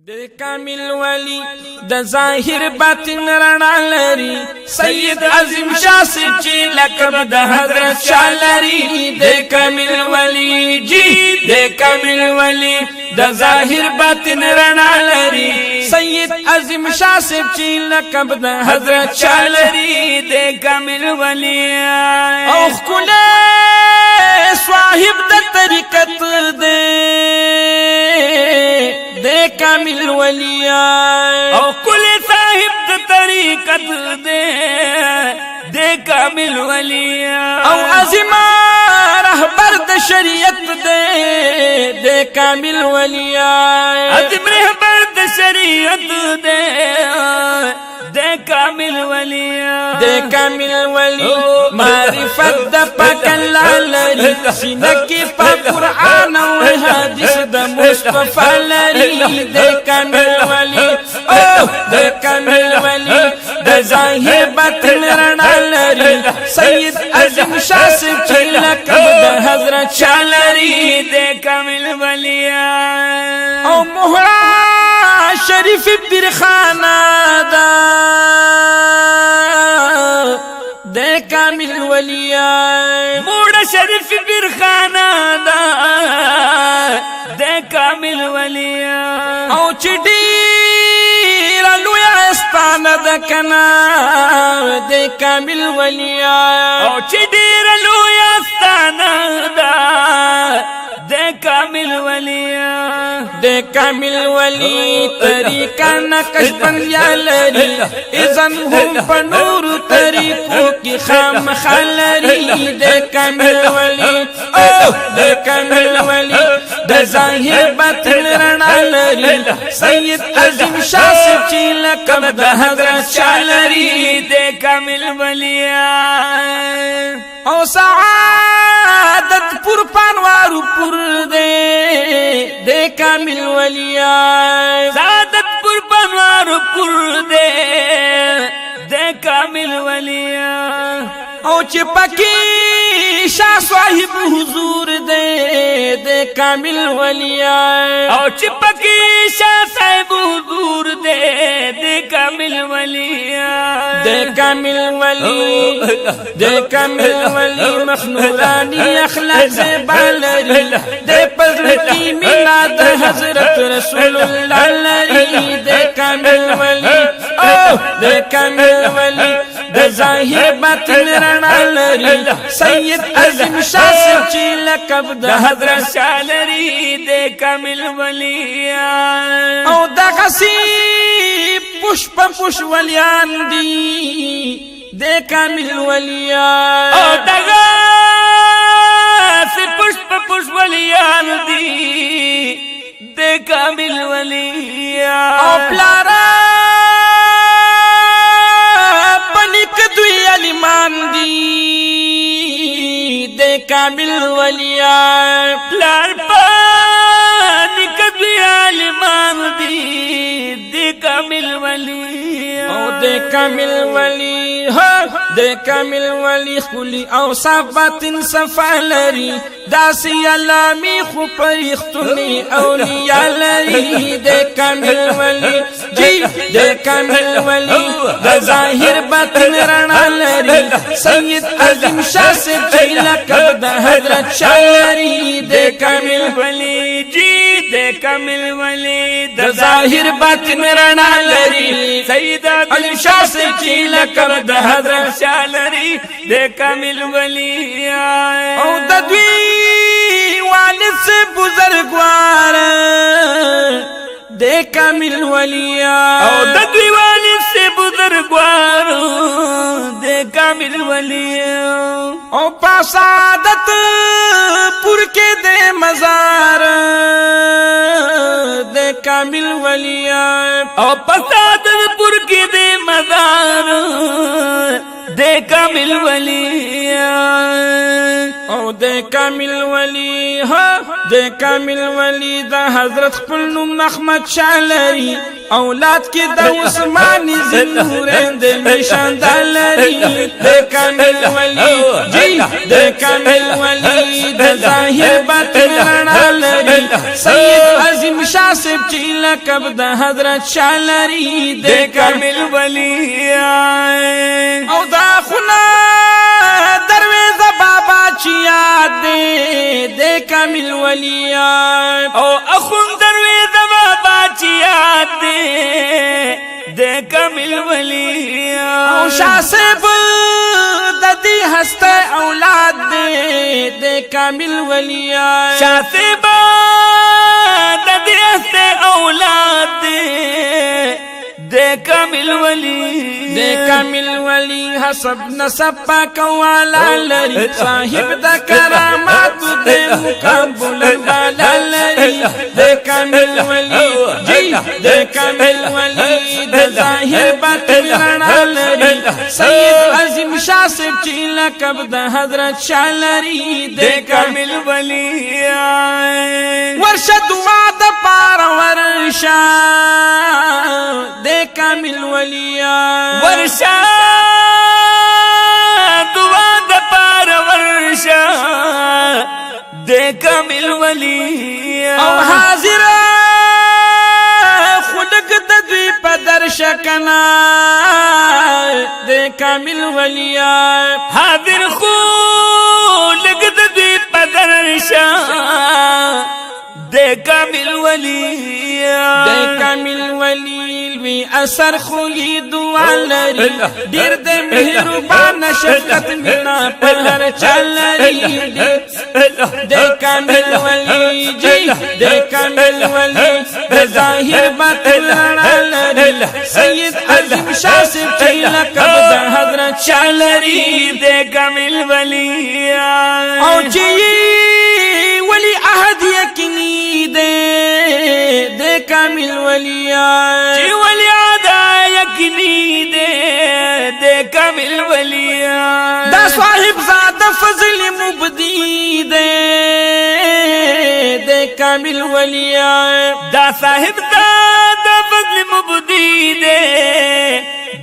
د کامل ولی د ظاهر باطن رڼا لري سید عظیم شاه صاحب چې لقب د حضرت شاه لري د کامل ولی جی د کامل ولی د ظاهر باطن رڼا لري سید عظیم شاه صاحب چې لقب د حضرت شاه لري د کامل ولی او خله صاحب د طریقت ده د کامل ولی او کل صاحب د طریقت ده د کامل ولی او عظیم رهبر د شریعت ده د کامل ولی عظیم رهبر د شریعت ده د کامل ولی د کامل ولی معرفت د پاک الله لري سینه کې په قران او حدیث د مصطفی لري د کامل ولی او د کامل ولی د ظاهر باطن رڼا لري سید عظیم شاه صاحب چې لقب د حضرت شاه لري د کامل ولی او مهرا شریف برخانه دا د کامل ولی موړه شریف برخانه دا د کامل ولی او چې ډیر لوی استانه د کنا د کامل ولی او چې ډیر لوی استانه دا د کامل ولی د کامل ولی طریقہ نقش بندیا لري اذن هم په نور طریقو کې خام خلري د کامل ولی او د کامل ولی د ظاهر باطن رڼا لري سید عظیم شاه صاحب چې لقب د حضرت شاه لري د کامل ولی او سعادت پر پانوارو پر دے د کامل ولی سعادت پر پانوارو پر دے د کامل ولی او چې پکې شاه صاحب حضور دے د کامل ولی او چې پکې شاه صاحب حضور دے د کامل ولی د کامل ولی د کامل ولی مخنورانی اخلاق سے بالری د پزړکی میلاد حضرت رسول الله لري د کامل ولی او د کامل ولی د ظاهر باطن رڼا لري سید عظیم شاه صاحب چې لقب د حضرت شاه لري د کامل ولی او د غسی پشپ پش ولیان دی د کامل ولی او د غسی پشپ پش ولیان دی د کامل ولی او پلارا علیمان دی د کامل ولی پلار پانی کدوی علیمان دی د کامل ولی او د کامل ولی د کامل ولی خلی او صفاتن صفا لري داسی علامی خو پریختونی اولیاء لري د کامل ولی جی د کامل ولی د ظاهر باطن رڼا لري سید عظیم شاه صاحب چې لقب د حضرت شاه لري د کامل ولی جی د کامل ولی د ظاهر باطن رڼا لري سید عظیم شاه صاحب چې لقب د حضرت شاه لري د کامل ولی او د دوی والد سے بزرگوار د کامل ولی او د دوی والد سے بزرگوار د کامل ولی او پاسادت پور کې د مزار د کامل ولی او پاسادت پور کې د مزار د کامل ولی او د کامل ولی د کامل ولی د حضرت خپل نوم احمد شاه لري اولاد کی د عثماني زنورین د نشان دلری د کامل ولی جی د کامل ولی د ظاهر باطن رڼا لري سید عظیم شاه صاحب چې لقب د حضرت شاه لري د کامل ولی او دا خونه درویزه بابا چې یاد دی د کامل ولی او اخون درویزه بابا چې یاد دی د کامل ولی او شاه صاحب د دې هسته اولاد دی د کامل ولی شاه صاحب د دې هسته اولاد دی د کامل ولی د کامل ولی حسب نسب پاکوالا لري صاحب د کرامات د مقابل بالا لري د کامل ولی جی د کامل ولی د ظاهر باطن رڼا لري سید عظیم شاه صاحب چې لقب د حضرت شاه لري د کامل ولی ورشه دعا د پاره ورشه د کامل ولی ورشه دعا د پاره ورشه د کامل ولی او حاضر خلق د دوی په درشه کنا د کامل ولی حاضر خلق د دوی په درشه د کامل ولی د کامل ولی وی اثر خوی دعا لري ډیر د مهربان شفقت مینا په هر چل لري د کامل ولی جی د کامل ولی د ظاهر باطن رڼا لري سید عظیم شاه صاحب چې لقب د حضرت شاه لري د کامل ولی او چې ولی عهد یقیني د کامل ولی چې ولی عهد یقیني د کامل ولی دا صاحب ذات فضل مبدی د کامل ولی دا صاحب ذات فضل مبدی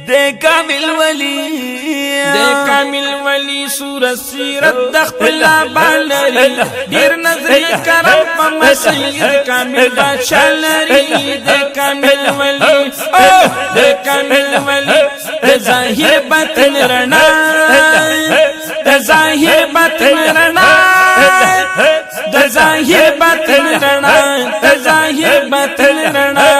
د کامل ولی د کامل ولی سورت سیرت د خپل بالری ډیر نظر کرم په مسید کامل بادشاہ لري د کامل ولی د کامل ولی د ظاهر باطن رڼا د ظاهر باطن رڼا د ظاهر باطن رڼا د ظاهر باطن رڼا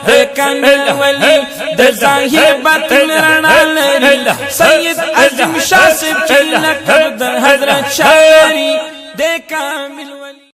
د کامل ولی د ظاهر باطن رڼا لري سید عظیم شاه صاحب چې لقب د حضرت شاه لري د کامل ولی